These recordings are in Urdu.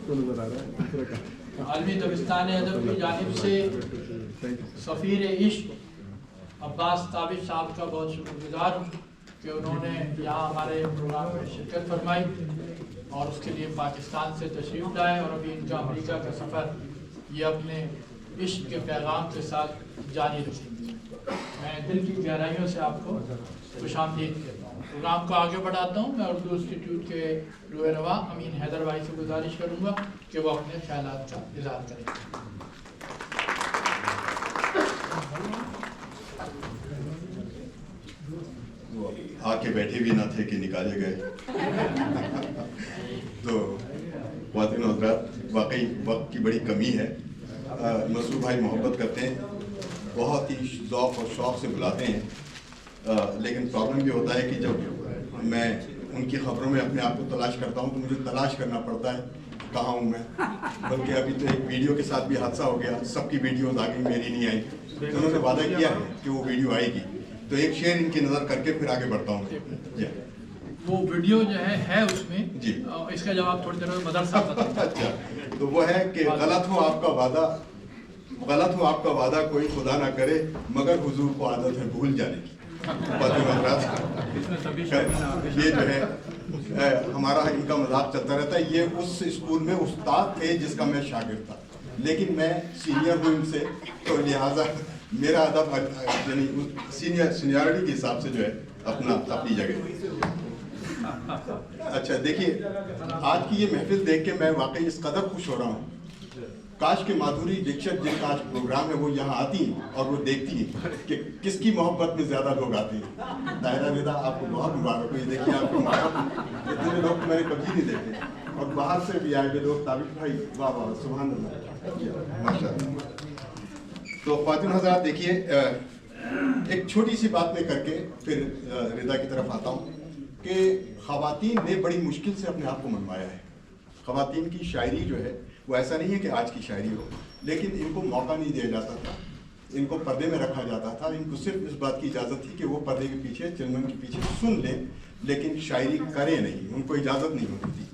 عالمی دبستان ادب کی جانب سے سفیر عشق عباس تابش صاحب کا بہت شکر گزار ہوں کہ انہوں نے یہاں ہمارے پروگرام میں شرکت فرمائی اور اس کے لیے پاکستان سے تشریف لائے، اور ابھی ان کا امریکہ کا سفر یہ اپنے عشق کے پیغام کے ساتھ جاری رکھیں گے۔ میں دل کی گہرائیوں سے آپ کو خوش آمدید کہتا ہوں۔ پروگرام کو آگے بڑھاتا ہوں۔ میں اردو انسٹیٹیوٹ کے روح رواں امین حیدر بھائی سے گزارش کروں گا کہ وہ اپنے خیالات کا اظہار کریں۔ آ کے بیٹھے بھی نہ تھے کہ نکالے گئے۔ تو خواتین و حضرات، واقعی وقت کی بڑی کمی ہے۔ مسعود بھائی محبت کرتے ہیں، بہت ہی ذوق اور شوق سے بلاتے ہیں، لیکن پرابلم یہ ہوتا ہے کہ جب میں ان کی خبروں میں اپنے آپ کو تلاش کرتا ہوں تو مجھے تلاش کرنا پڑتا ہے کہاں ہوں میں۔ بلکہ ابھی تو ایک ویڈیو کے ساتھ بھی حادثہ ہو گیا، سب کی ویڈیوز آگے میری نہیں آئی۔ انہوں نے وعدہ کیا ہے کہ وہ ویڈیو آئے گی، تو ایک شیئر ان کی نظر کر کے پھر آگے بڑھتا ہوں۔ جی وہ ویڈیو جو ہے اس میں جی اس کا جواب تھوڑی دیر میں بدل سکتا ہے۔ اچھا، تو وہ ہے کہ غلط ہو آپ کا وعدہ کوئی خدا نہ کرے، مگر حضور کو عادت ہے بھول جانے کی۔ یہ جو ہے ہمارا ان کا مذاق چلتا رہتا ہے۔ یہ اس اسکول میں استاد تھے جس کا میں شاگرد تھا، لیکن میں سینئر ہوں ان سے، تو لہٰذا میرا ادب یعنی سینیورٹی کے حساب سے جو ہے اپنی جگہ۔ اچھا دیکھیے، آج کی یہ محفل دیکھ کے میں واقعی اس قدر خوش ہو رہا ہوں۔ کاش کہ مادھوری دیکشت جن کا آج پروگرام ہے وہ یہاں آتی ہیں اور وہ دیکھتی ہیں کہ کس کی محبت میں زیادہ لوگ آتے ہیں۔ طاہرہ ندا، آپ کو بہت مبارک ہو۔ یہ دیکھیے آپ کو محبت، اتنے لوگ میں نے کبھی نہیں دیکھے، اور باہر سے بھی آئے ہوئے لوگ۔ تابش بھائی، واہ واہ، سبحان اللہ، ماشاء اللہ۔ تو خواتین حضرات دیکھیے، ایک چھوٹی سی بات میں کر کے پھر رضا کی طرف آتا ہوں کہ خواتین نے بڑی مشکل سے اپنے آپ کو منوایا ہے۔ خواتین کی شاعری جو ہے وہ ایسا نہیں ہے کہ آج کی شاعری ہو، لیکن ان کو موقع نہیں دیا جاتا تھا، ان کو پردے میں رکھا جاتا تھا۔ ان کو صرف اس بات کی اجازت تھی کہ وہ پردے کے پیچھے، چلمن کے پیچھے سن لیں، لیکن شاعری کریں نہیں، ان کو اجازت نہیں ہوتی تھی۔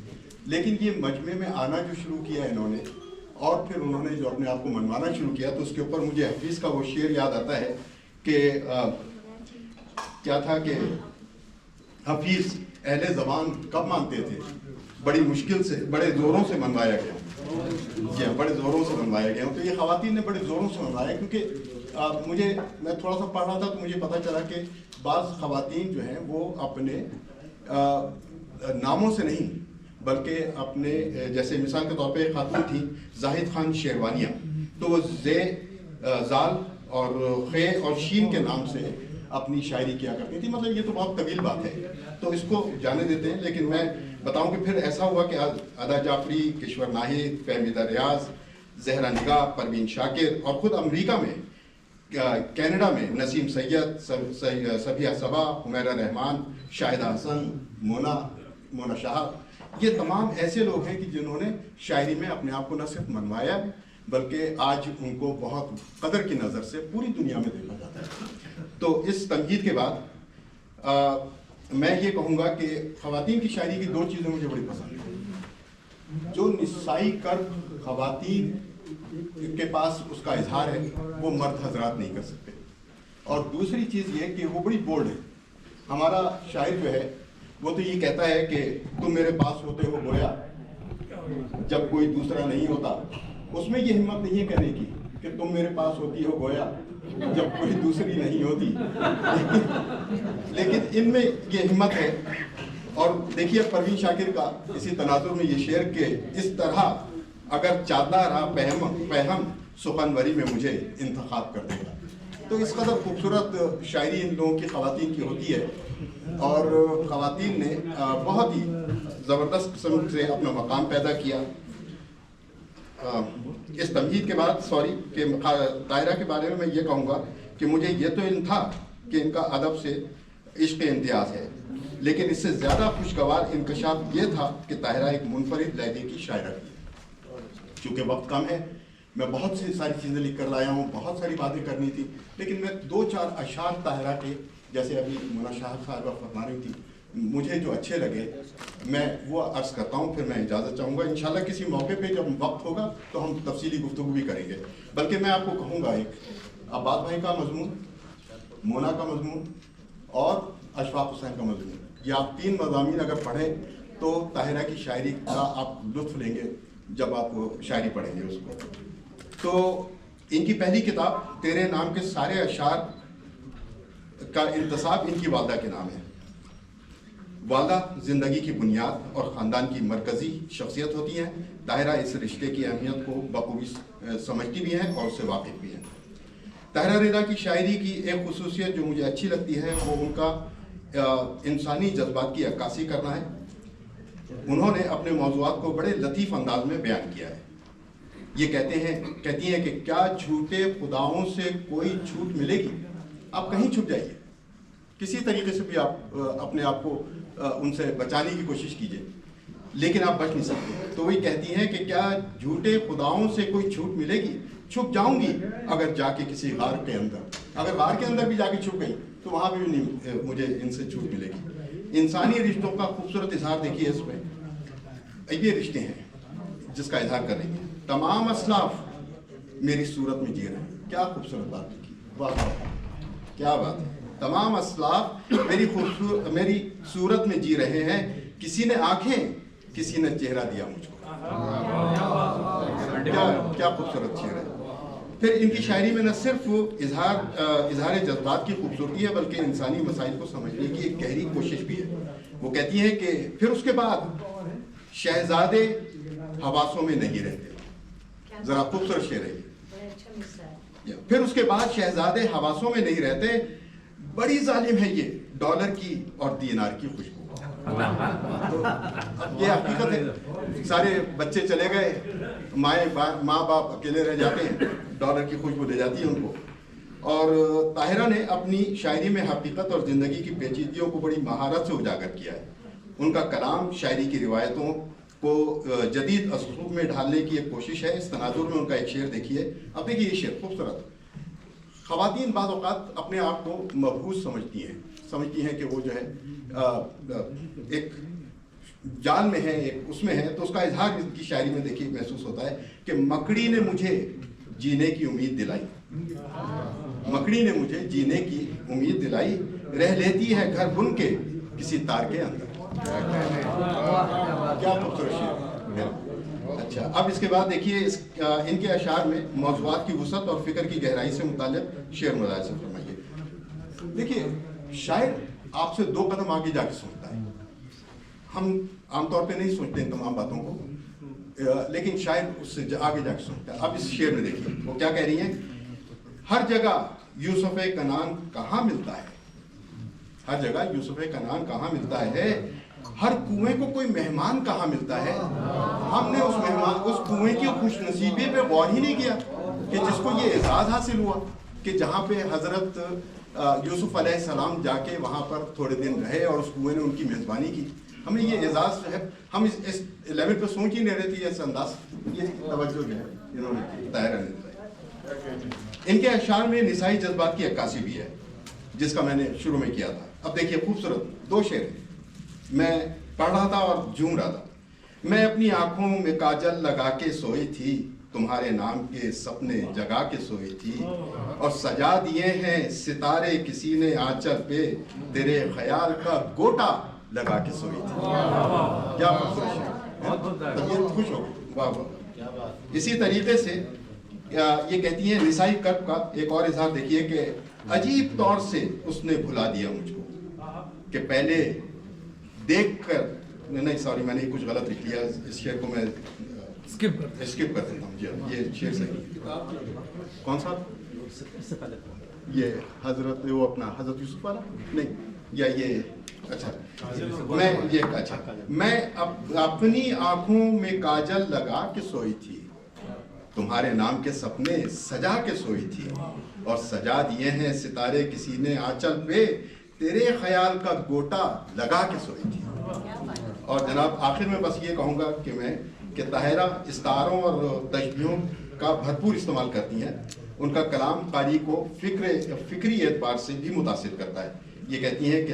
لیکن یہ مجمع میں آنا جو شروع کیا انہوں نے، اور پھر انہوں نے جو اپنے آپ کو منوانا شروع کیا، تو اس کے اوپر مجھے حفیظ کا وہ شعر یاد آتا ہے کہ کیا تھا کہ حفیظ اہل زبان کب مانتے تھے، بڑی مشکل سے، بڑے زوروں سے منوایا گیا۔ جی ہاں، بڑے زوروں سے منوایا گیا۔ تو یہ خواتین نے بڑے زوروں سے منوایا، کیونکہ میں تھوڑا سا پڑھ رہا تھا تو مجھے پتہ چلا کہ بعض خواتین جو ہیں وہ اپنے ناموں سے نہیں، بلکہ اپنے، جیسے مثال کے طور پہ خاتون تھی زاہد خان شیروانیہ، تو وہ زال اور خے اور شین کے نام سے اپنی شاعری کیا کرتی تھی۔ مطلب یہ تو بہت طویل بات ہے، تو اس کو جانے دیتے ہیں۔ لیکن میں بتاؤں کہ پھر ایسا ہوا کہ ادا جعفری، کشور ناہید، فہمیدہ ریاض، زہرا نگاہ، پروین شاکر، اور خود امریکہ میں، کینیڈا میں نسیم سید، صبیہ صبا، حمیرہ رحمان، شاہدہ حسن، مونا شہاب، یہ تمام ایسے لوگ ہیں کہ جنہوں نے شاعری میں اپنے آپ کو نہ صرف منوایا بلکہ آج ان کو بہت قدر کی نظر سے پوری دنیا میں دیکھا جاتا ہے۔ تو اس تمہید کے بعد میں یہ کہوں گا کہ خواتین کی شاعری کی دو چیزیں مجھے بڑی پسند ہیں۔ جو نسائی کرب خواتین کے پاس اس کا اظہار ہے وہ مرد حضرات نہیں کر سکتے، اور دوسری چیز یہ کہ وہ بڑی بولڈ ہے۔ ہمارا شاعر جو ہے وہ تو یہ کہتا ہے کہ تم میرے پاس ہوتے ہو گویا جب کوئی دوسرا نہیں ہوتا۔ اس میں یہ ہمت نہیں ہے کہنے کی کہ تم میرے پاس ہوتی ہو گویا جب کوئی دوسری نہیں ہوتی، لیکن ان میں یہ ہمت ہے۔ اور دیکھیے پروین شاکر کا اسی تناظر میں یہ شعر کہ اس طرح اگر چاہتا رہا پہم سخنوری میں مجھے انتخاب کر دے گا۔ تو اس قدر خوبصورت شاعری ان لوگوں کی خواتین کی ہوتی ہے، اور خواتین نے بہت ہی زبردست قسم سے اپنا مقام پیدا کیا۔ اس تمہید کے بعد کہ طاہرہ کے بارے میں میں یہ کہوں گا کہ مجھے یہ تو علم تھا کہ ان کا ادب سے عشق امتیاز ہے، لیکن اس سے زیادہ خوشگوار انکشاف یہ تھا کہ طاہرہ ایک منفرد لہجے کی شاعرہ تھی۔ چونکہ وقت کم ہے، میں بہت سی ساری چیزیں لکھ کر لایا ہوں، بہت ساری باتیں کرنی تھی، لیکن میں 2-4 اشعار طاہرہ کے، جیسے ابھی مونا شاہد صاحبہ فرما رہی تھی، مجھے جو اچھے لگے میں وہ عرض کرتا ہوں، پھر میں اجازت چاہوں گا. انشاءاللہ کسی موقع پہ جب وقت ہوگا تو ہم تفصیلی گفتگو بھی کریں گے. بلکہ میں آپ کو کہوں گا ایک عباس بھائی کا مضمون، مونا کا مضمون اور اشفاق حسین کا مضمون، یہ آپ 3 مضامین اگر پڑھیں تو طاہرہ کی شاعری کا آپ لطف لیں گے جب آپ وہ شاعری پڑھیں گے اس کو. تو ان کی پہلی کتاب تیرے نام کے سارے اشعار کا انتصاب ان کی والدہ کے نام ہے. والدہ زندگی کی بنیاد اور خاندان کی مرکزی شخصیت ہوتی ہیں. طاہرہ اس رشتے کی اہمیت کو بخوبی سمجھتی بھی ہیں اور اس سے واقف بھی ہیں. طاہرہ رضا کی شاعری کی ایک خصوصیت جو مجھے اچھی لگتی ہے وہ ان کا انسانی جذبات کی عکاسی کرنا ہے. انہوں نے اپنے موضوعات کو بڑے لطیف انداز میں بیان کیا ہے. یہ کہتی ہیں کہ کیا جھوٹے خداؤں سے کوئی چھوٹ ملے گی؟ آپ کہیں چھپ جائیے، کسی طریقے سے بھی آپ اپنے آپ کو ان سے بچانے کی کوشش کیجیے، لیکن آپ بچ نہیں سکتے. تو وہی کہتی ہیں کہ کیا جھوٹے خداؤں سے کوئی چھوٹ ملے گی؟ چھپ جاؤں گی اگر جا کے کسی غار کے اندر، اگر غار کے اندر بھی جا کے چھپ گئی تو وہاں بھی نہیں مجھے ان سے چھوٹ ملے گی. انسانی رشتوں کا خوبصورت اظہار دیکھیے اس میں. یہ رشتے ہیں جس کا اظہار کر رہی ہیں. تمام اسلاف میری صورت میں جی رہے ہیں. کیا خوبصورت بات لکھی، واہ کیا بات ہے. تمام اسلاف میری صورت میں جی رہے ہیں. کسی نے آنکھیں کسی نے چہرہ دیا مجھ کو. کیا خوبصورت شعر ہے. پھر ان کی شاعری میں نہ صرف اظہار جذبات کی خوبصورتی ہے بلکہ انسانی مسائل کو سمجھنے کی ایک گہری کوشش بھی ہے. وہ کہتی ہیں کہ پھر اس کے بعد شہزادے حواسوں میں نہیں رہتے. ذرا خوبصورت شعر ہے. پھر اس کے بعد شہزادے حواسوں میں نہیں رہتے. بڑی ظالم ہے یہ ڈالر کی اور دینار کی خوشبو. یہ حقیقت ہے. سارے بچے چلے گئے، ماں باپ اکیلے رہ جاتے ہیں، ڈالر کی خوشبو لے جاتی ہے ان کو. اور طاہرہ نے اپنی شاعری میں حقیقت اور زندگی کی پیچیدگیوں کو بڑی مہارت سے اجاگر کیا ہے. ان کا کلام شاعری کی روایتوں کو جدید اسلوب میں ڈھالنے کی ایک کوشش ہے. اس تناظر میں ان کا ایک شعر دیکھیے. اب دیکھیے یہ شعر خوبصورت. خواتین بعض اوقات اپنے آپ کو مبہوت سمجھتی ہیں کہ وہ جو ہے ایک جال میں ہے، ایک اس میں ہے. تو اس کا اظہار ان کی شاعری میں دیکھیے محسوس ہوتا ہے کہ مکڑی نے مجھے جینے کی امید دلائی. مکڑی نے مجھے جینے کی امید دلائی. رہ لیتی ہے گھر بن کے کسی تار کے اندر. کیا خوبصورت شعر. اچھا اب اس کے بعد دیکھیے ان کے اشعار میں موضوعات کی وسعت اور فکر کی گہرائی سے متعلق شعر ملاحظہ فرمائیے. دیکھیے شاعر آپ سے 2 قدم آگے جا کے سوچتا ہے. ہم عام طور پہ نہیں سوچتے ان تمام باتوں کو، لیکن شاعر اس سے آگے جا کے سوچتا ہے. اب اس شعر میں دیکھیے وہ کیا کہہ رہی ہیں. ہر جگہ یوسف کنعان کہاں ملتا ہے. ہر جگہ یوسف کنعان کہاں ملتا ہے. ہر کنویں کو کوئی مہمان کہاں ملتا ہے. ہم نے اس کنویں کی خوش نصیبی پہ غور ہی نہیں کیا کہ جس کو یہ اعزاز حاصل ہوا کہ جہاں پہ حضرت یوسف علیہ السلام جا کے وہاں پر تھوڑے دن رہے اور اس کنویں نے ان کی میزبانی کی. ہمیں یہ اعزاز جو ہے ہم اس لیول پہ سوچ ہی نہیں رہتی ہے. اس انداز یہ توجہ جو ہے انہوں نے طاہرہ نے دلائی. ان کے اشعار میں نسائی جذبات کی عکاسی بھی ہے جس کا میں نے شروع میں کیا تھا. اب دیکھیے خوبصورت 2 شعر میں پڑھ رہا تھا اور جھوم رہا تھا. میں اپنی آنکھوں میں کاجل لگا کے سوئی تھی، تمہارے نام کے سپنے جگا کے سوئی تھی، اور سجا دیے ہیں ستارے کسی نے آنچل پہ، تیرے خیال کا گوٹا لگا کے سوئی تھی. کیا طبیعت خوش ہو گئی. واہ واہ. اسی طریقے سے یہ کہتی ہیں نسائی کرب کا ایک اور اظہار دیکھیے کہ عجیب طور سے اس نے بھلا دیا مجھ کو کہ پہلے دیکھ کر نہیں سوری میں نے کچھ غلط لکھ لیا. اس شعر کو میں اسکپ کر دیتا ہوں. جی یہ شعر صحیح. کون سا یہ حضرت وہ اپنا حضرت یوسف والا نہیں یا یہ اچھا میں اپنی آنکھوں میں کاجل لگا کے سوئی تھی، تمہارے نام کے سپنے سجا کے سوئی تھی، اور سجا دیے ہیں ستارے کسی نے آنچل پہ، تیرے خیال کا گوٹا لگا کے سوئی تھی. اور جناب آخر میں بس یہ کہوں گا کہ طاہرہ استعاروں اور تشبیہوں کا بھرپور استعمال کرتی ہیں. ان کا کلام قاری کو فکری اعتبار سے بھی متاثر کرتا ہے. یہ کہتی ہیں کہ